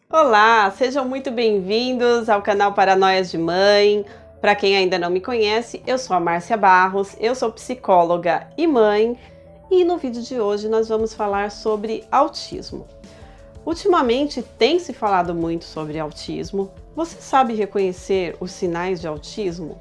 Olá, sejam muito bem-vindos ao canal Paranoias de Mãe. Para quem ainda não me conhece, eu sou a Márcia Barros, eu sou psicóloga e mãe, e no vídeo de hoje nós vamos falar sobre autismo. Ultimamente tem se falado muito sobre autismo. Você sabe reconhecer os sinais de autismo?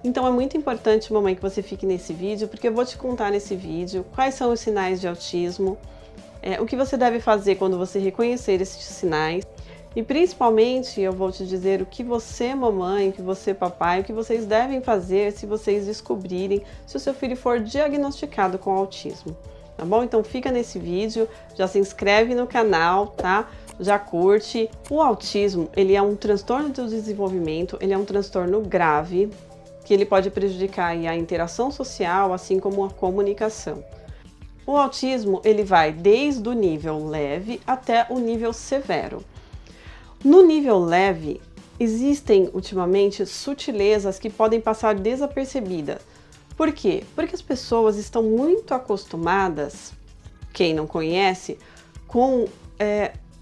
Então é muito importante, mamãe, que você fique nesse vídeo, porque eu vou te contar nesse vídeo quais são os sinais de autismo, o que você deve fazer quando você reconhecer esses sinais. E principalmente eu vou te dizer o que você, mamãe, o que você, papai, o que vocês devem fazer se vocês descobrirem se o seu filho for diagnosticado com autismo. Tá bom? Então fica nesse vídeo, já se inscreve no canal, tá? Já curte. O autismo, ele é um transtorno do desenvolvimento, ele é um transtorno grave, que ele pode prejudicar a interação social, assim como a comunicação. O autismo, ele vai desde o nível leve até o nível severo. No nível leve, existem ultimamente sutilezas que podem passar desapercebidas. Por quê? Porque as pessoas estão muito acostumadas, quem não conhece, com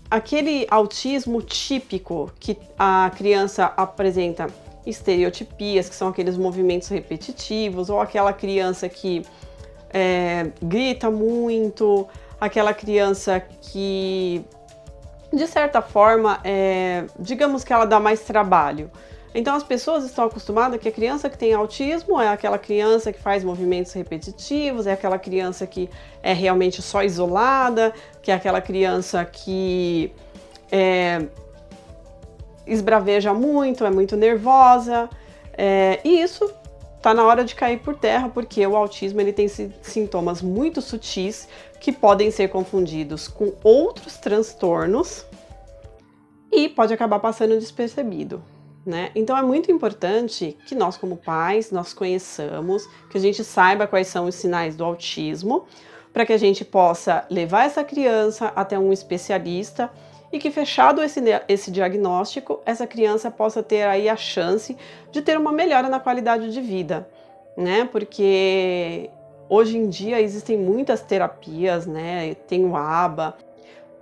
aquele autismo típico que a criança apresenta estereotipias, que são aqueles movimentos repetitivos, ou aquela criança que grita muito, aquela criança que, de certa forma, digamos que ela dá mais trabalho. Então as pessoas estão acostumadas que a criança que tem autismo é aquela criança que faz movimentos repetitivos, é aquela criança que é realmente só isolada, que é aquela criança que esbraveja muito, é muito nervosa, e isso tá na hora de cair por terra, porque o autismo ele tem sintomas muito sutis que podem ser confundidos com outros transtornos e pode acabar passando despercebido, né? Então é muito importante que nós, como pais, nós conheçamos, que a gente saiba quais são os sinais do autismo, para que a gente possa levar essa criança até um especialista e que, fechado esse diagnóstico, essa criança possa ter aí a chance de ter uma melhora na qualidade de vida, né? Porque hoje em dia existem muitas terapias, né? Tem o ABA,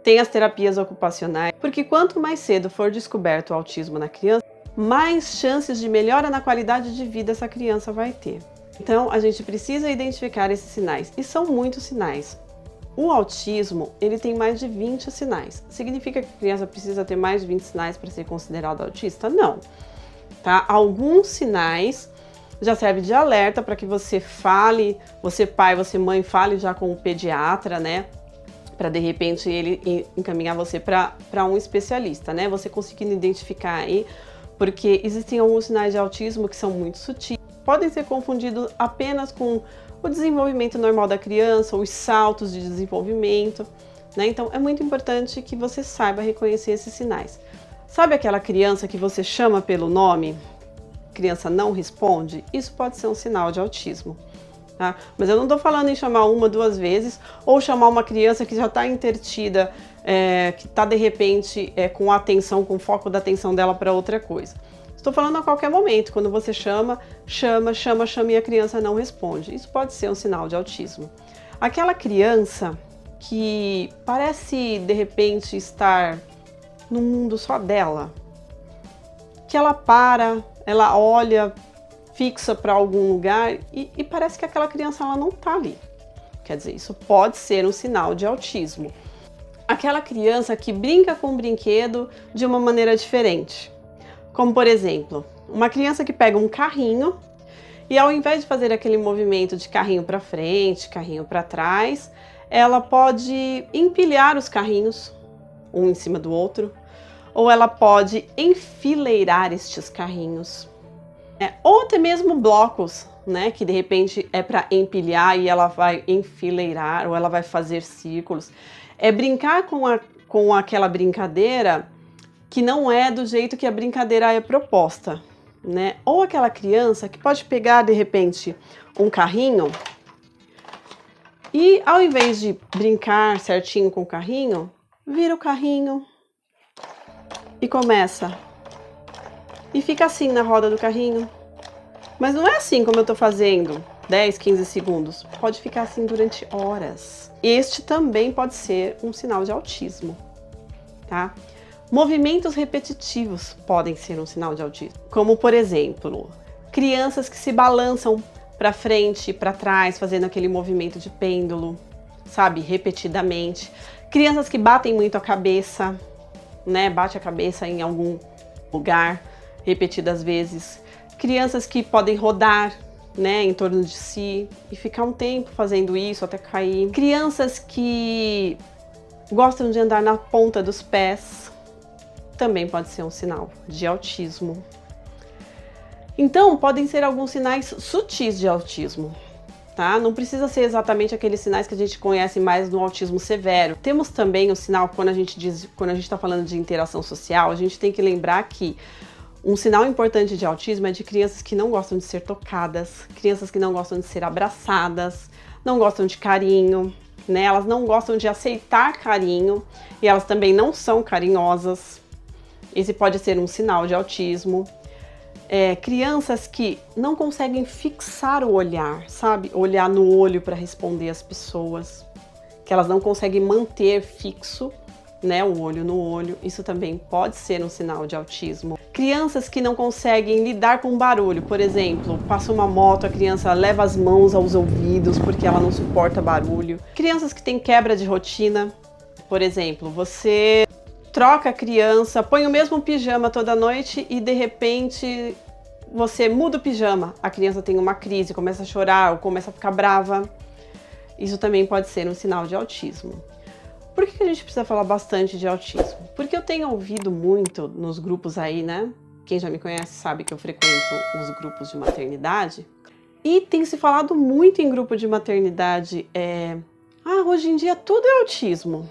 tem as terapias ocupacionais, porque quanto mais cedo for descoberto o autismo na criança, mais chances de melhora na qualidade de vida essa criança vai ter. Então a gente precisa identificar esses sinais, e são muitos sinais. O autismo, ele tem mais de 20 sinais. Significa que a criança precisa ter mais de 20 sinais para ser considerado autista? Não. Tá? Alguns sinais já servem de alerta para que você fale, você pai, você mãe, fale já com o pediatra, né? Para de repente ele encaminhar você para um especialista, né? Você conseguindo identificar aí, porque existem alguns sinais de autismo que são muito sutis, podem ser confundidos apenas com o desenvolvimento normal da criança, os saltos de desenvolvimento, né? Então é muito importante que você saiba reconhecer esses sinais. Sabe aquela criança que você chama pelo nome, a criança não responde? Isso pode ser um sinal de autismo, tá? Mas eu não estou falando em chamar uma, duas vezes, ou chamar uma criança que já está intertida, que está de repente com a atenção, com o foco da atenção dela para outra coisa. Estou falando a qualquer momento, quando você chama e a criança não responde. Isso pode ser um sinal de autismo. Aquela criança que parece, de repente, estar num mundo só dela, que ela para, ela olha, fixa para algum lugar e parece que aquela criança ela não está ali. Quer dizer, isso pode ser um sinal de autismo. Aquela criança que brinca com o brinquedo de uma maneira diferente. Como, por exemplo, uma criança que pega um carrinho e, ao invés de fazer aquele movimento de carrinho para frente, carrinho para trás, ela pode empilhar os carrinhos, um em cima do outro, ou ela pode enfileirar estes carrinhos, ou até mesmo blocos, né, que de repente é para empilhar e ela vai enfileirar, ou ela vai fazer círculos. É brincar com aquela brincadeira que não é do jeito que a brincadeira é proposta, né? Ou aquela criança que pode pegar, de repente, um carrinho e, ao invés de brincar certinho com o carrinho, vira o carrinho e começa. E fica assim na roda do carrinho. Mas não é assim como eu tô fazendo, 10, 15 segundos. Pode ficar assim durante horas. Este também pode ser um sinal de autismo, tá? Movimentos repetitivos podem ser um sinal de autismo, como por exemplo, crianças que se balançam para frente e para trás, fazendo aquele movimento de pêndulo, sabe, repetidamente. Crianças que batem muito a cabeça, né, bate a cabeça em algum lugar repetidas vezes. Crianças que podem rodar, né, em torno de si e ficar um tempo fazendo isso até cair. Crianças que gostam de andar na ponta dos pés, também pode ser um sinal de autismo. Então, podem ser alguns sinais sutis de autismo, tá? Não precisa ser exatamente aqueles sinais que a gente conhece mais no autismo severo. Temos também o sinal, quando a gente está falando de interação social, a gente tem que lembrar que um sinal importante de autismo é de crianças que não gostam de ser tocadas, crianças que não gostam de ser abraçadas, não gostam de carinho, né? Elas não gostam de aceitar carinho e elas também não são carinhosas. Esse pode ser um sinal de autismo. Crianças que não conseguem fixar o olhar, sabe? Olhar no olho para responder às pessoas, que elas não conseguem manter fixo, né, o olho no olho, isso também pode ser um sinal de autismo. Crianças que não conseguem lidar com barulho, por exemplo, passa uma moto, a criança leva as mãos aos ouvidos porque ela não suporta barulho. Crianças que têm quebra de rotina, por exemplo, você troca a criança, põe o mesmo pijama toda noite e de repente você muda o pijama, a criança tem uma crise, começa a chorar ou começa a ficar brava. Isso também pode ser um sinal de autismo. Por que a gente precisa falar bastante de autismo? Porque eu tenho ouvido muito nos grupos aí, né? Quem já me conhece sabe que eu frequento os grupos de maternidade. E tem se falado muito em grupo de maternidade, hoje em dia tudo é autismo.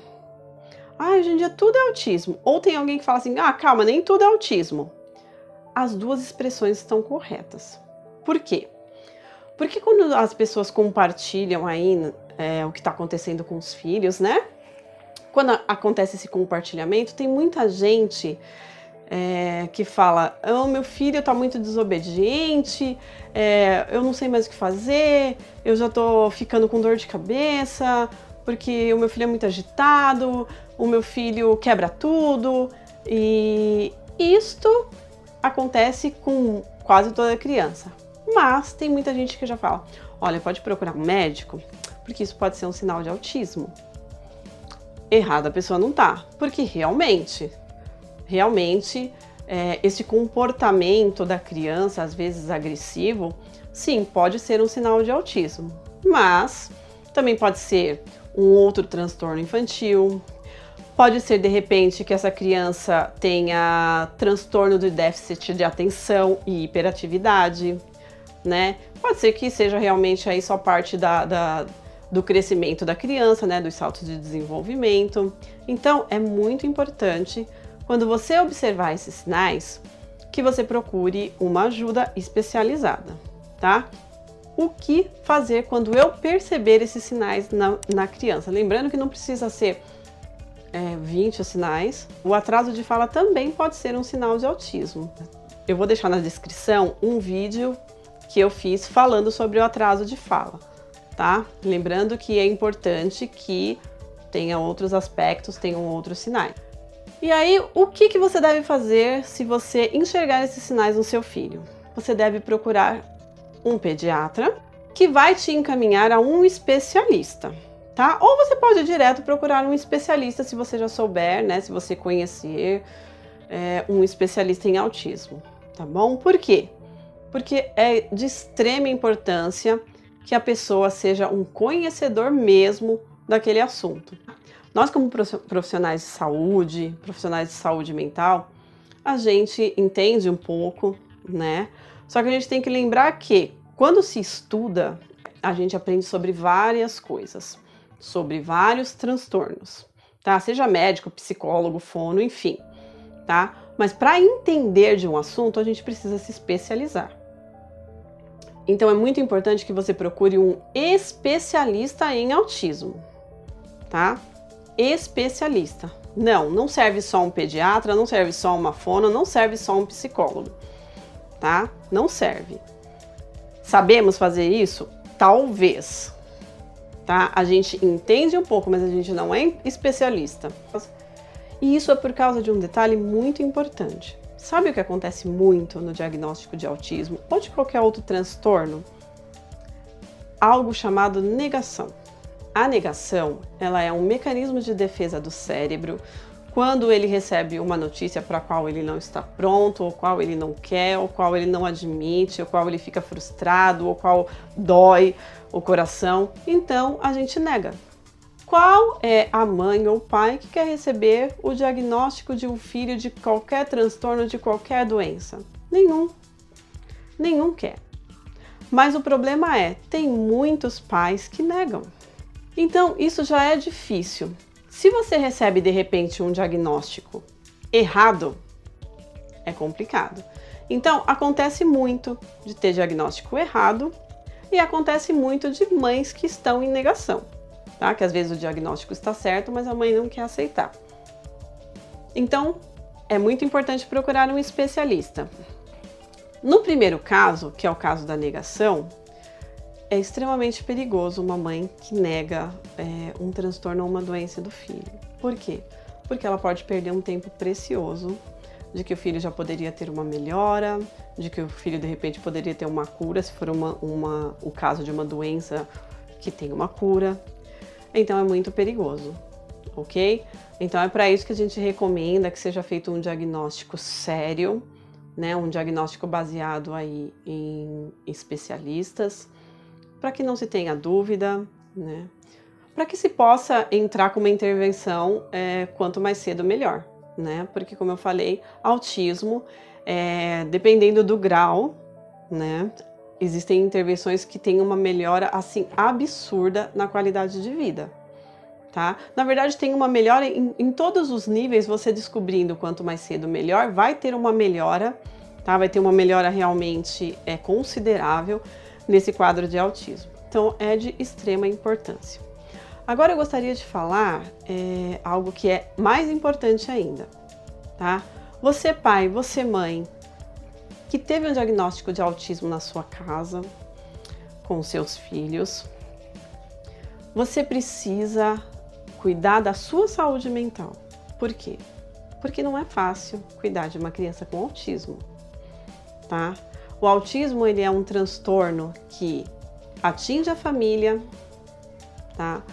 Hoje em dia tudo é autismo. Ou tem alguém que fala assim, calma, nem tudo é autismo. As duas expressões estão corretas. Por quê? Porque quando as pessoas compartilham aí o que está acontecendo com os filhos, né? Quando acontece esse compartilhamento, tem muita gente que fala, meu filho está muito desobediente, eu não sei mais o que fazer, eu já estou ficando com dor de cabeça, porque o meu filho é muito agitado, o meu filho quebra tudo, e isto acontece com quase toda criança. Mas tem muita gente que já fala, olha, pode procurar um médico, porque isso pode ser um sinal de autismo. Errada a pessoa não tá, porque realmente, esse comportamento da criança, às vezes agressivo, sim, pode ser um sinal de autismo, mas também pode ser um outro transtorno infantil, pode ser de repente que essa criança tenha transtorno de déficit de atenção e hiperatividade, né? Pode ser que seja realmente aí só parte do crescimento da criança, né, dos saltos de desenvolvimento. Então, é muito importante, quando você observar esses sinais, que você procure uma ajuda especializada, tá? O que fazer quando eu perceber esses sinais na criança? Lembrando que não precisa ser 20 sinais. O atraso de fala também pode ser um sinal de autismo. Eu vou deixar na descrição um vídeo que eu fiz falando sobre o atraso de fala. Tá? Lembrando que é importante que tenha outros aspectos, tenham outros sinais. E aí, o que você deve fazer se você enxergar esses sinais no seu filho? Você deve procurar um pediatra que vai te encaminhar a um especialista, tá? Ou você pode direto procurar um especialista se você já souber, né? Se você conhecer um especialista em autismo, tá bom? Por quê? Porque é de extrema importância que a pessoa seja um conhecedor mesmo daquele assunto. Nós, como profissionais de saúde mental, a gente entende um pouco, né? Só que a gente tem que lembrar que, quando se estuda, a gente aprende sobre várias coisas, sobre vários transtornos, tá? Seja médico, psicólogo, fono, enfim, tá? Mas para entender de um assunto, a gente precisa se especializar. Então é muito importante que você procure um especialista em autismo, tá? Especialista. Não serve só um pediatra, não serve só uma fono, não serve só um psicólogo, tá? Não serve. Sabemos fazer isso? Talvez, tá? A gente entende um pouco, mas a gente não é especialista. E isso é por causa de um detalhe muito importante. Sabe o que acontece muito no diagnóstico de autismo ou de qualquer outro transtorno? Algo chamado negação. A negação, ela é um mecanismo de defesa do cérebro quando ele recebe uma notícia para a qual ele não está pronto, ou qual ele não quer, ou qual ele não admite, ou qual ele fica frustrado, ou qual dói o coração. Então, a gente nega. Qual é a mãe ou pai que quer receber o diagnóstico de um filho de qualquer transtorno, de qualquer doença? Nenhum. Nenhum quer. Mas o problema é, tem muitos pais que negam. Então, isso já é difícil. Se você recebe, de repente, um diagnóstico errado, é complicado. Então, acontece muito de ter diagnóstico errado e acontece muito de mães que estão em negação. Tá? Que às vezes o diagnóstico está certo, mas a mãe não quer aceitar. Então, é muito importante procurar um especialista. No primeiro caso, que é o caso da negação, é extremamente perigoso uma mãe que nega um transtorno ou uma doença do filho. Por quê? Porque ela pode perder um tempo precioso de que o filho já poderia ter uma melhora, de que o filho de repente poderia ter uma cura, se for o caso de uma doença que tem uma cura. Então é muito perigoso, ok? Então é para isso que a gente recomenda que seja feito um diagnóstico sério, né? Um diagnóstico baseado aí em especialistas, para que não se tenha dúvida, né? Para que se possa entrar com uma intervenção quanto mais cedo melhor, né? Porque como eu falei, autismo, dependendo do grau, né? Existem intervenções que têm uma melhora assim absurda na qualidade de vida, tá? Na verdade, tem uma melhora em todos os níveis. Você descobrindo quanto mais cedo melhor, vai ter uma melhora, tá? Vai ter uma melhora realmente considerável nesse quadro de autismo. Então, é de extrema importância. Agora, eu gostaria de falar algo que é mais importante ainda, tá? Você pai, você mãe, que teve um diagnóstico de autismo na sua casa, com seus filhos, você precisa cuidar da sua saúde mental. Por quê? Porque não é fácil cuidar de uma criança com autismo, tá? O autismo, ele é um transtorno que atinge a família, tá?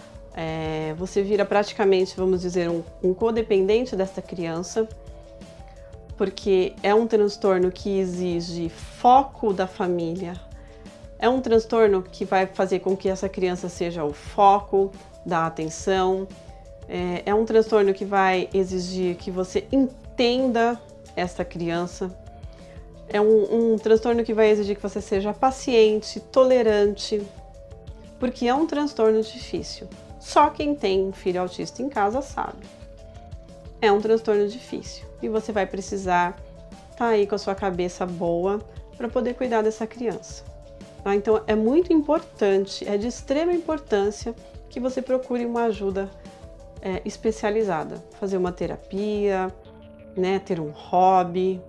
Você vira praticamente, vamos dizer, um codependente dessa criança, porque é um transtorno que exige foco da família, é um transtorno que vai fazer com que essa criança seja o foco da atenção, é um transtorno que vai exigir que você entenda essa criança, é um transtorno que vai exigir que você seja paciente, tolerante, porque é um transtorno difícil. Só quem tem um filho autista em casa sabe. É um transtorno difícil e você vai precisar estar aí com a sua cabeça boa para poder cuidar dessa criança. Tá? Então é muito importante, é de extrema importância que você procure uma ajuda especializada, fazer uma terapia, né, ter um hobby,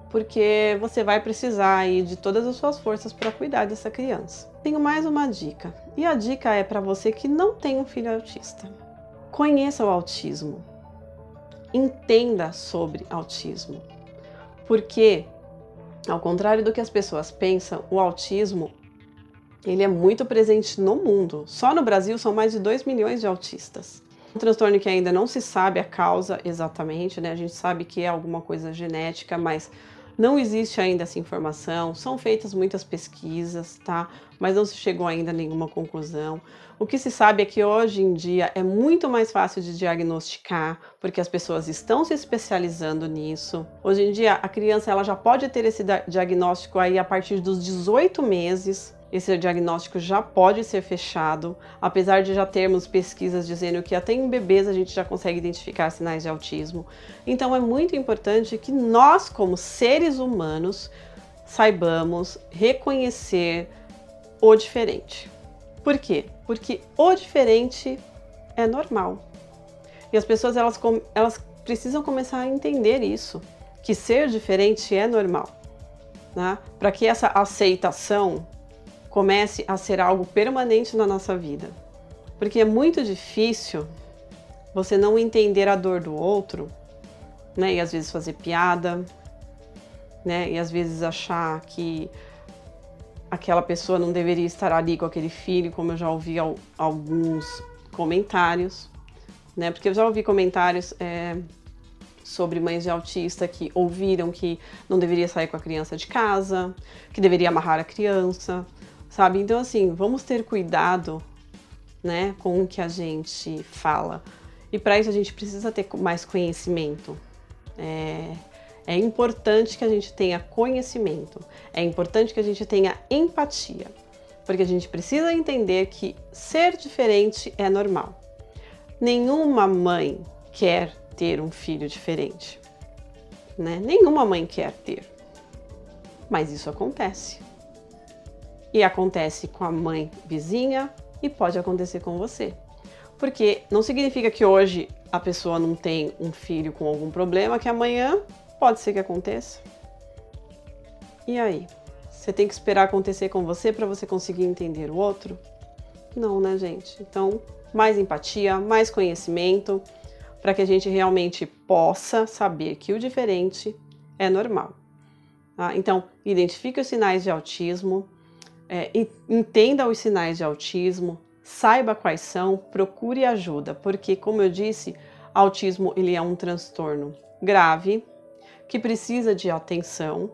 porque você vai precisar aí de todas as suas forças para cuidar dessa criança. Tenho mais uma dica, e a dica é para você que não tem um filho autista. Conheça o autismo. Entenda sobre autismo, porque, ao contrário do que as pessoas pensam, o autismo ele é muito presente no mundo. Só no Brasil são mais de 2 milhões de autistas. Um transtorno que ainda não se sabe a causa exatamente, né? A gente sabe que é alguma coisa genética, mas não existe ainda essa informação. São feitas muitas pesquisas, tá? Mas não se chegou ainda a nenhuma conclusão. O que se sabe é que hoje em dia é muito mais fácil de diagnosticar, porque as pessoas estão se especializando nisso. Hoje em dia, a criança ela já pode ter esse diagnóstico aí a partir dos 18 meses. Esse diagnóstico já pode ser fechado, apesar de já termos pesquisas dizendo que até em bebês a gente já consegue identificar sinais de autismo. Então é muito importante que nós, como seres humanos, saibamos reconhecer o diferente. Por quê? Porque o diferente é normal. E as pessoas elas precisam começar a entender isso, que ser diferente é normal, né? Para que essa aceitação comece a ser algo permanente na nossa vida. Porque é muito difícil você não entender a dor do outro, né? E às vezes fazer piada, né? E às vezes achar que aquela pessoa não deveria estar ali com aquele filho, como eu já ouvi alguns comentários, né? Porque eu já ouvi comentários sobre mães de autista que ouviram que não deveria sair com a criança de casa, que deveria amarrar a criança, sabe? Então, assim, vamos ter cuidado, né, com o que a gente fala. E para isso a gente precisa ter mais conhecimento. É importante que a gente tenha conhecimento, é importante que a gente tenha empatia, porque a gente precisa entender que ser diferente é normal. Nenhuma mãe quer ter um filho diferente, né? Nenhuma mãe quer ter, mas isso acontece. E acontece com a mãe vizinha e pode acontecer com você. Porque não significa que hoje a pessoa não tem um filho com algum problema, que amanhã pode ser que aconteça. E aí? Você tem que esperar acontecer com você para você conseguir entender o outro? Não, né, gente? Então, mais empatia, mais conhecimento, para que a gente realmente possa saber que o diferente é normal. Tá? Então, identifique os sinais de autismo, entenda os sinais de autismo, saiba quais são, procure ajuda, porque, como eu disse, autismo ele é um transtorno grave, que precisa de atenção,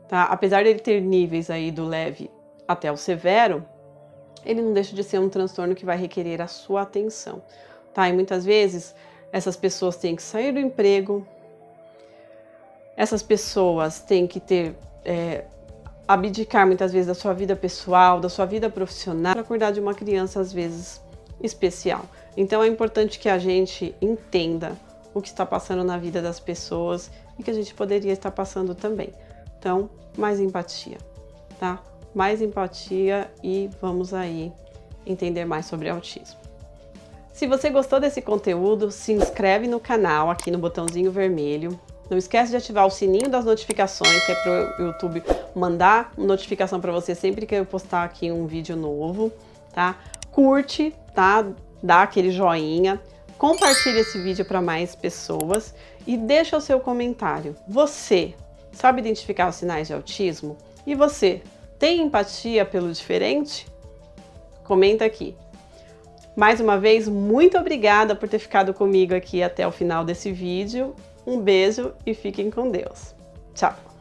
tá? Apesar de ele ter níveis aí do leve até o severo, ele não deixa de ser um transtorno que vai requerer a sua atenção, tá? E muitas vezes essas pessoas têm que sair do emprego, essas pessoas têm que abdicar muitas vezes da sua vida pessoal, da sua vida profissional, para cuidar de uma criança às vezes especial. Então é importante que a gente entenda o que está passando na vida das pessoas e que a gente poderia estar passando também. Então, mais empatia, tá? Mais empatia e vamos aí entender mais sobre autismo. Se você gostou desse conteúdo, se inscreve no canal aqui no botãozinho vermelho. Não esquece de ativar o sininho das notificações, que é para o YouTube mandar notificação para você sempre que eu postar aqui um vídeo novo, tá? Curte, tá? Dá aquele joinha, compartilhe esse vídeo para mais pessoas e deixa o seu comentário. Você sabe identificar os sinais de autismo? E você tem empatia pelo diferente? Comenta aqui. Mais uma vez, muito obrigada por ter ficado comigo aqui até o final desse vídeo. Um beijo e fiquem com Deus. Tchau!